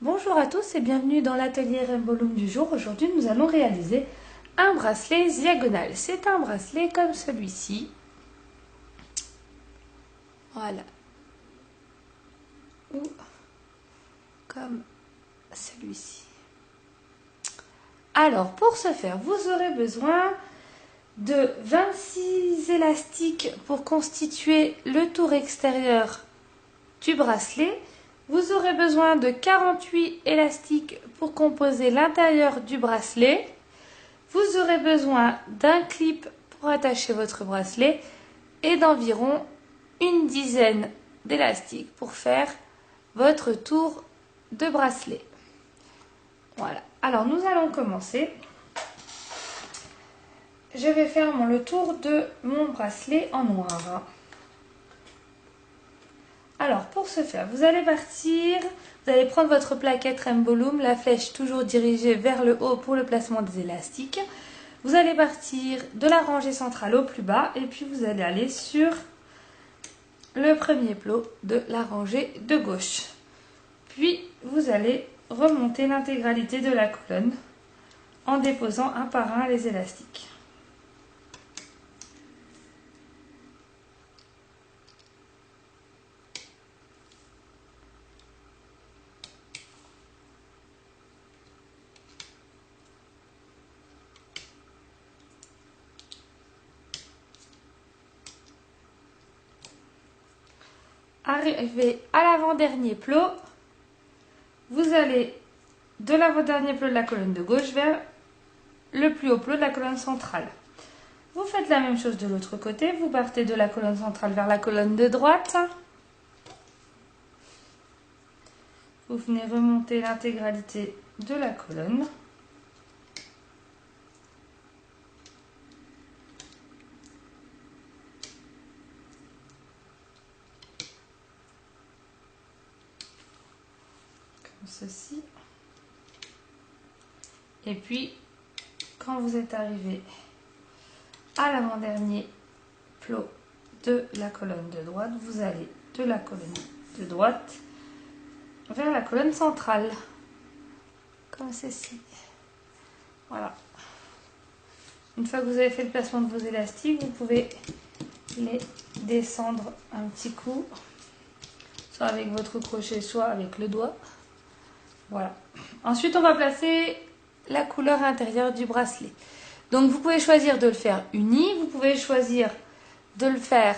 Bonjour à tous et bienvenue dans l'atelier Rainbow Loom du jour. Aujourd'hui, nous allons réaliser un bracelet diagonal. C'est un bracelet comme celui-ci. Voilà. Ou comme celui-ci. Alors, pour ce faire, vous aurez besoin de 26 élastiques pour constituer le tour extérieur du bracelet. Vous aurez besoin de 48 élastiques pour composer l'intérieur du bracelet. Vous aurez besoin d'un clip pour attacher votre bracelet et d'environ une dizaine d'élastiques pour faire votre tour de bracelet. Voilà. Alors nous allons commencer. Je vais faire le tour de mon bracelet en noir. Alors pour ce faire, vous allez partir, vous allez prendre votre plaquette Rainbow Loom, la flèche toujours dirigée vers le haut pour le placement des élastiques. Vous allez partir de la rangée centrale au plus bas et puis vous allez aller sur le premier plot de la rangée de gauche. Puis vous allez remonter l'intégralité de la colonne en déposant un par un les élastiques. Arrivé à l'avant-dernier plot, vous allez de l'avant-dernier plot de la colonne de gauche vers le plus haut plot de la colonne centrale. Vous faites la même chose de l'autre côté, vous partez de la colonne centrale vers la colonne de droite. Vous venez remonter l'intégralité de la colonne. Ceci. Et puis, quand vous êtes arrivé à l'avant-dernier plot de la colonne de droite, vous allez de la colonne de droite vers la colonne centrale, comme ceci. Voilà. Une fois que vous avez fait le placement de vos élastiques, vous pouvez les descendre un petit coup, soit avec votre crochet, soit avec le doigt. Voilà. Ensuite, on va placer la couleur intérieure du bracelet. Donc, vous pouvez choisir de le faire uni. Vous pouvez choisir de le faire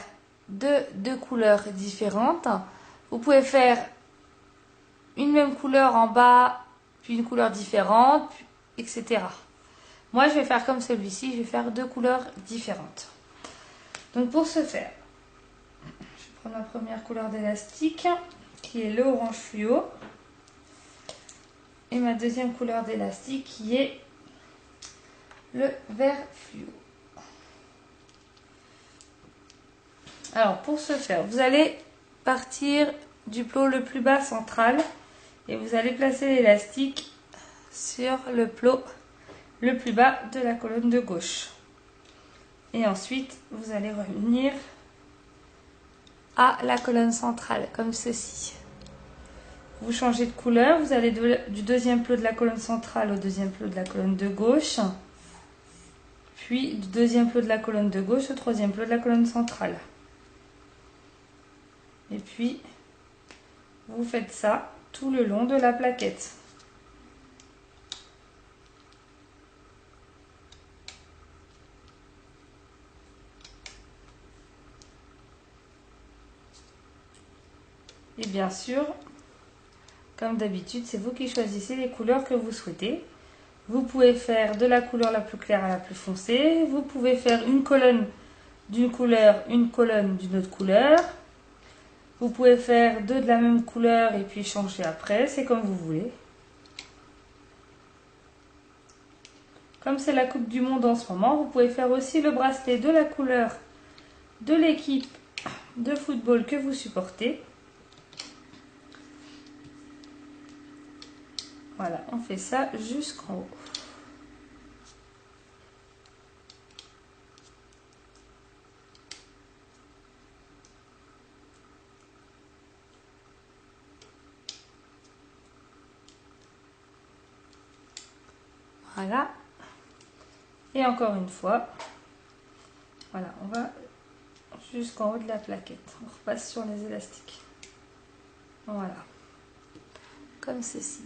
de deux couleurs différentes. Vous pouvez faire une même couleur en bas, puis une couleur différente, etc. Moi, je vais faire comme celui-ci. Je vais faire deux couleurs différentes. Donc, pour ce faire, je vais prendre ma première couleur d'élastique, qui est le orange fluo. Et ma deuxième couleur d'élastique qui est le vert fluo. Alors pour ce faire, vous allez partir du plot le plus bas central et vous allez placer l'élastique sur le plot le plus bas de la colonne de gauche. Et ensuite, vous allez revenir à la colonne centrale comme ceci. Vous changez de couleur, vous allez du deuxième plot de la colonne centrale au deuxième plot de la colonne de gauche, puis du deuxième plot de la colonne de gauche au troisième plot de la colonne centrale. Et puis, vous faites ça tout le long de la plaquette. Et bien sûr, comme d'habitude, c'est vous qui choisissez les couleurs que vous souhaitez. Vous pouvez faire de la couleur la plus claire à la plus foncée. Vous pouvez faire une colonne d'une couleur, une colonne d'une autre couleur. Vous pouvez faire deux de la même couleur et puis changer après. C'est comme vous voulez. Comme c'est la Coupe du Monde en ce moment, vous pouvez faire aussi le bracelet de la couleur de l'équipe de football que vous supportez. Voilà, on fait ça jusqu'en haut. Voilà. Et encore une fois. Voilà, on va jusqu'en haut de la plaquette. On repasse sur les élastiques. Voilà. Comme ceci.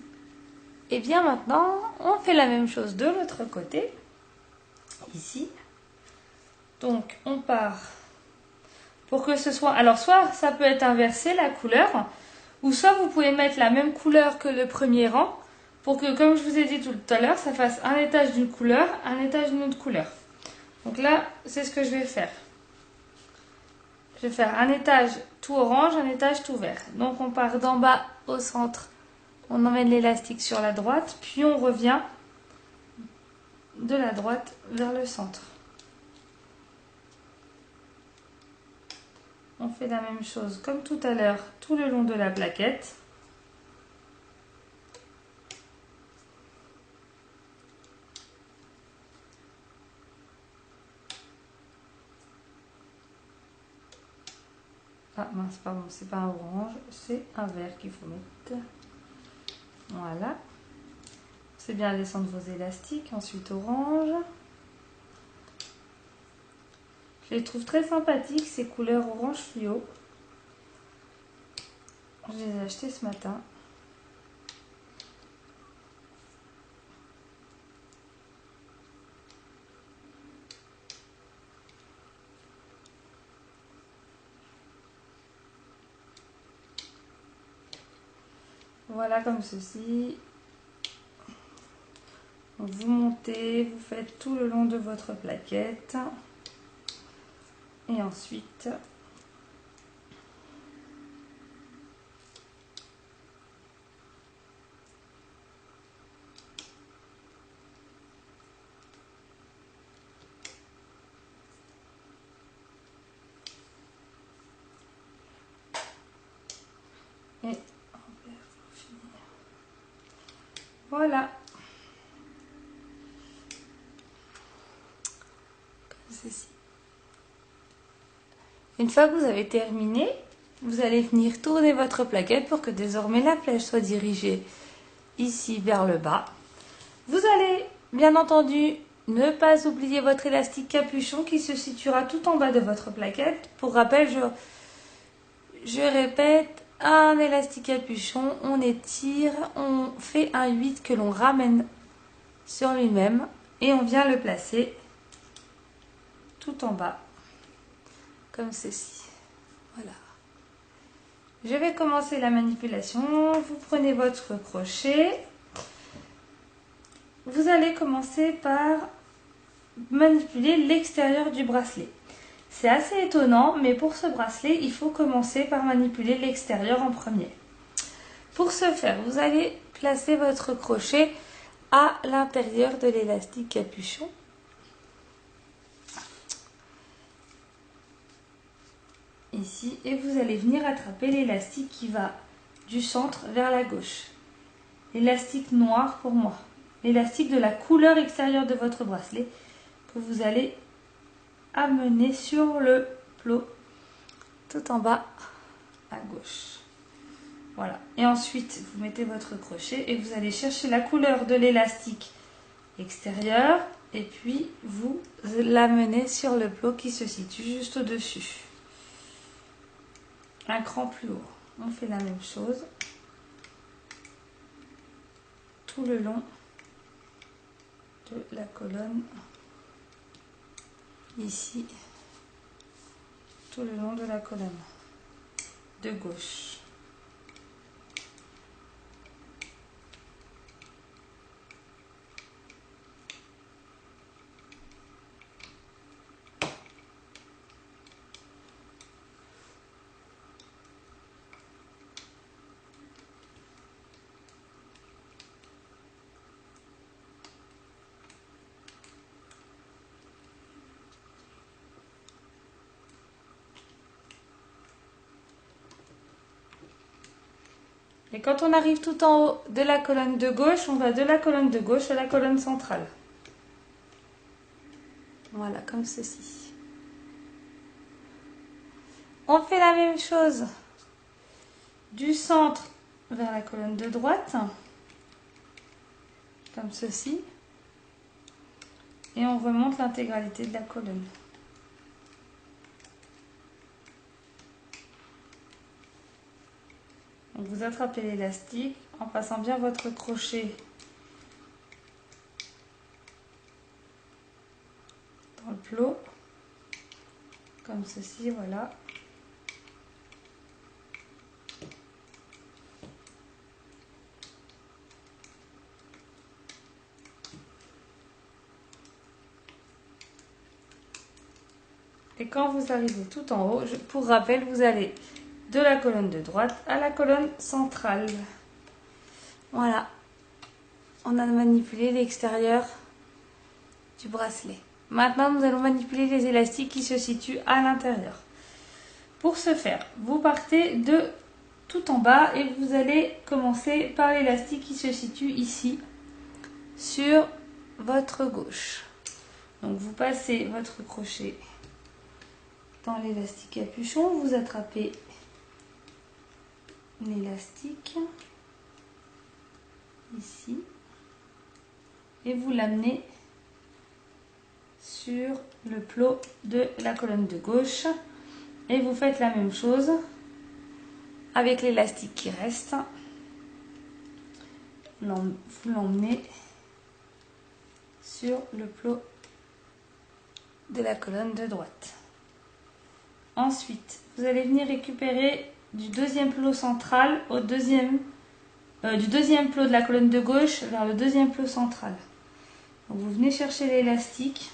Et bien maintenant, on fait la même chose de l'autre côté. Ici. Donc, on part pour que ce soit... Alors, soit ça peut être inversé, la couleur, ou soit vous pouvez mettre la même couleur que le premier rang pour que, comme je vous ai dit tout à l'heure, ça fasse un étage d'une couleur, un étage d'une autre couleur. Donc là, c'est ce que je vais faire. Je vais faire un étage tout orange, un étage tout vert. Donc, on part d'en bas au centre. On emmène l'élastique sur la droite, puis on revient de la droite vers le centre. On fait la même chose comme tout à l'heure, tout le long de la plaquette. Ah mince, pardon, c'est pas un orange, c'est un vert qu'il faut mettre. Voilà. C'est bien descendre vos élastiques, ensuite orange. Je les trouve très sympathiques, ces couleurs orange fluo. Je les ai achetées ce matin. Voilà, comme ceci. Donc vous montez, vous faites tout le long de votre plaquette. Et ensuite... Et voilà. Comme ceci. Une fois que vous avez terminé, vous allez venir tourner votre plaquette pour que désormais la flèche soit dirigée ici vers le bas. Vous allez bien entendu ne pas oublier votre élastique capuchon qui se situera tout en bas de votre plaquette. Pour rappel, je répète, un élastique capuchon, on étire, on fait un 8 que l'on ramène sur lui-même et on vient le placer tout en bas, comme ceci. Voilà. Je vais commencer la manipulation. Vous prenez votre crochet. Vous allez commencer par manipuler l'extérieur du bracelet. C'est assez étonnant, mais pour ce bracelet, il faut commencer par manipuler l'extérieur en premier. Pour ce faire, vous allez placer votre crochet à l'intérieur de l'élastique capuchon. Ici, et vous allez venir attraper l'élastique qui va du centre vers la gauche. L'élastique noir pour moi. L'élastique de la couleur extérieure de votre bracelet que vous allez amener sur le plot tout en bas à gauche. Voilà. Et ensuite, vous mettez votre crochet et vous allez chercher la couleur de l'élastique extérieur et puis vous l'amenez sur le plot qui se situe juste au-dessus. Un cran plus haut. On fait la même chose tout le long de la colonne, ici, tout le long de la colonne de gauche. Et quand on arrive tout en haut de la colonne de gauche, on va de la colonne de gauche à la colonne centrale. Voilà, comme ceci. On fait la même chose du centre vers la colonne de droite, comme ceci. et on remonte l'intégralité de la colonne. Donc vous attrapez l'élastique en passant bien votre crochet dans le plot, comme ceci, voilà. Et quand vous arrivez tout en haut, pour rappel, vous allez de la colonne de droite à la colonne centrale. Voilà, on a manipulé l'extérieur du bracelet. Maintenant, nous allons manipuler les élastiques qui se situent à l'intérieur. Pour ce faire, vous partez de tout en bas et vous allez commencer par l'élastique qui se situe ici, sur votre gauche. Donc, vous passez votre crochet dans l'élastique capuchon, vous attrapez l'élastique ici et vous l'amenez sur le plot de la colonne de gauche et vous faites la même chose avec l'élastique qui reste. Vous l'emmenez sur le plot de la colonne de droite. Ensuite, vous allez venir récupérer du deuxième plot central au deuxième plot de la colonne de gauche vers le deuxième plot central. Donc vous venez chercher l'élastique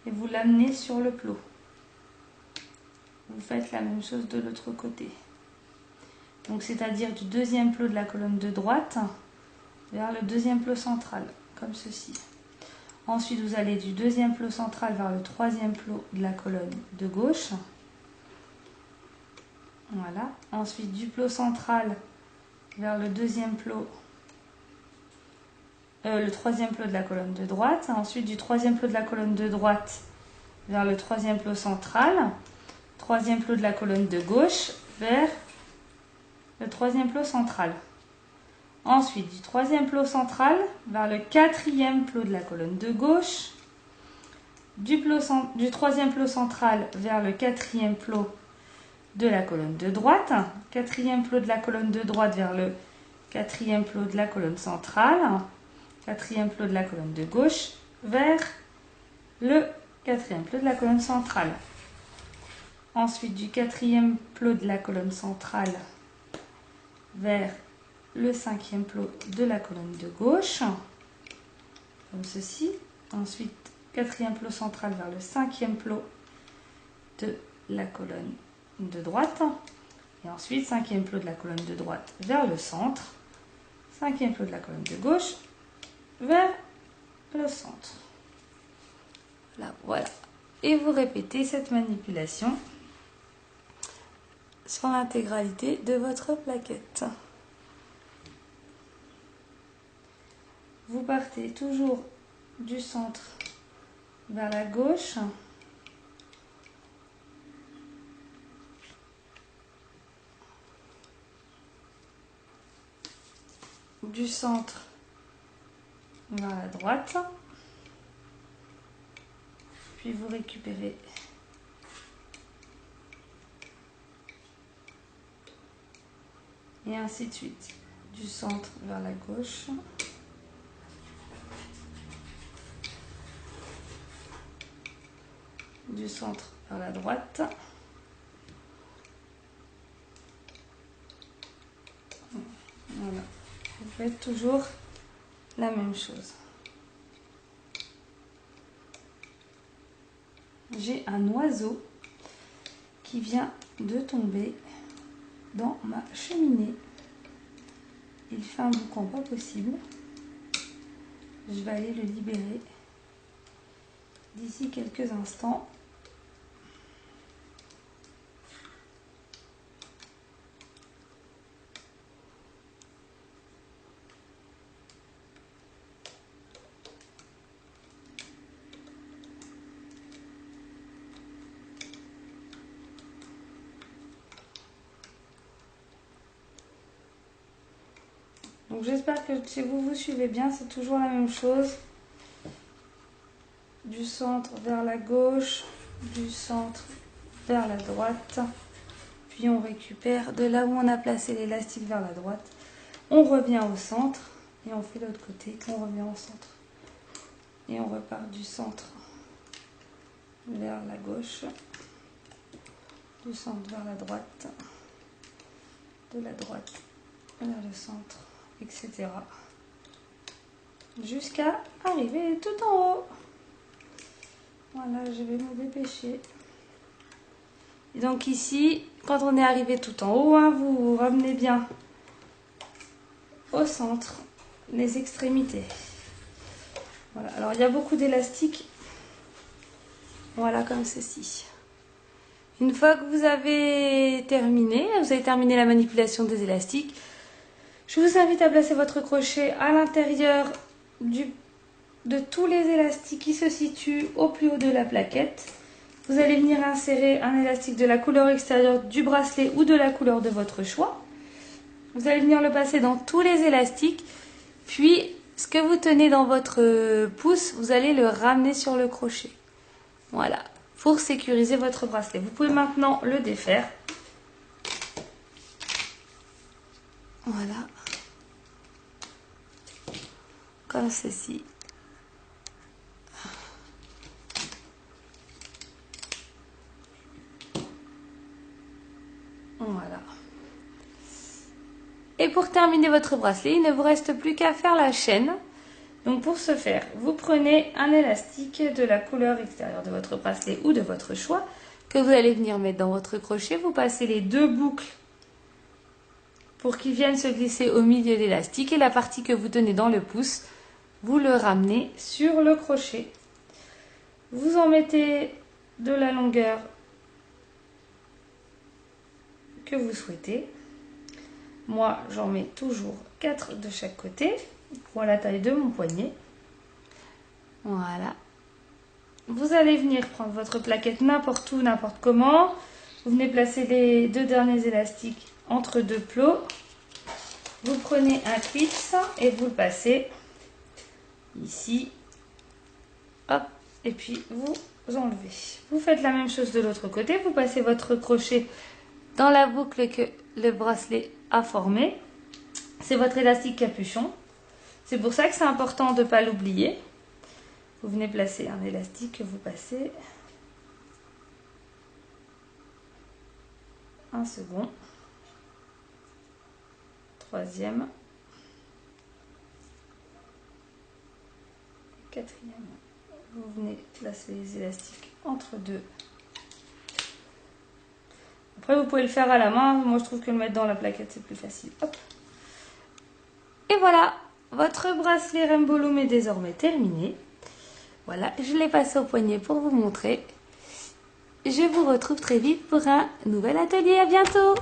et vous l'amenez sur le plot. Vous faites la même chose de l'autre côté. Donc c'est-à-dire du deuxième plot de la colonne de droite vers le deuxième plot central, comme ceci. Ensuite, vous allez du deuxième plot central vers le troisième plot de la colonne de gauche. Voilà. Ensuite, du plot central vers le deuxième plot, le troisième plot de la colonne de droite. Ensuite, du troisième plot de la colonne de droite vers le troisième plot central. Troisième plot de la colonne de gauche vers le troisième plot central. Ensuite, du troisième plot central vers le quatrième plot de la colonne de gauche. Du troisième plot central vers le quatrième plot de la colonne de droite, quatrième plot de la colonne de droite vers le quatrième plot de la colonne centrale, quatrième plot de la colonne de gauche vers le quatrième plot de la colonne centrale. Ensuite, du quatrième plot de la colonne centrale vers le cinquième plot de la colonne de gauche, comme ceci. Ensuite, quatrième plot central vers le cinquième plot de la colonne de droite, et ensuite cinquième plot de la colonne de droite vers le centre, cinquième plot de la colonne de gauche vers le centre. Là, voilà. Et vous répétez cette manipulation sur l'intégralité de votre plaquette. Vous partez toujours du centre vers la gauche. Du centre vers la droite, puis vous récupérez et ainsi de suite, du centre vers la gauche, du centre vers la droite, voilà. Vous faites toujours la même chose. J'ai un oiseau qui vient de tomber dans ma cheminée. Il fait un boucan pas possible. Je vais aller le libérer d'ici quelques instants. Donc j'espère que chez vous, vous suivez bien, c'est toujours la même chose. du centre vers la gauche, du centre vers la droite. Puis on récupère de là où on a placé l'élastique vers la droite. On revient au centre et on fait l'autre côté. On revient au centre. Et on repart du centre vers la gauche, du centre vers la droite, de la droite vers le centre, etc. Jusqu'à arriver tout en haut. Voilà, je vais me dépêcher. Et donc ici, quand on est arrivé tout en haut, hein, vous ramenez bien au centre les extrémités. Voilà, alors il y a beaucoup d'élastiques. Voilà, comme ceci. Une fois que vous avez terminé la manipulation des élastiques, je vous invite à placer votre crochet à l'intérieur de tous les élastiques qui se situent au plus haut de la plaquette. Vous allez venir insérer un élastique de la couleur extérieure du bracelet ou de la couleur de votre choix. Vous allez venir le passer dans tous les élastiques. Puis, ce que vous tenez dans votre pouce, vous allez le ramener sur le crochet. Voilà, pour sécuriser votre bracelet. Vous pouvez maintenant le défaire. Voilà. Comme ceci. Voilà. Et pour terminer votre bracelet, il ne vous reste plus qu'à faire la chaîne. Donc pour ce faire, vous prenez un élastique de la couleur extérieure de votre bracelet ou de votre choix que vous allez venir mettre dans votre crochet. Vous passez les deux boucles pour qu'ils viennent se glisser au milieu de l'élastique et la partie que vous tenez dans le pouce, vous le ramenez sur le crochet. Vous en mettez de la longueur que vous souhaitez. Moi, j'en mets toujours 4 de chaque côté pour la taille de mon poignet. Voilà. Vous allez venir prendre votre plaquette n'importe où, n'importe comment. Vous venez placer les deux derniers élastiques entre deux plots. Vous prenez un clips et vous le passez ici. Hop. Et puis vous enlevez. Vous faites la même chose de l'autre côté. Vous passez votre crochet dans la boucle que le bracelet a formée. C'est votre élastique capuchon. C'est pour ça que c'est important de ne pas l'oublier. Vous venez placer un élastique que vous passez. Un second. Troisième. Quatrième. Vous venez placer les élastiques entre deux. Après, vous pouvez le faire à la main. Moi, je trouve que le mettre dans la plaquette, c'est plus facile. Hop. Et voilà, votre bracelet Rainbow Loom est désormais terminé. Voilà, je l'ai passé au poignet pour vous montrer. Je vous retrouve très vite pour un nouvel atelier. À bientôt!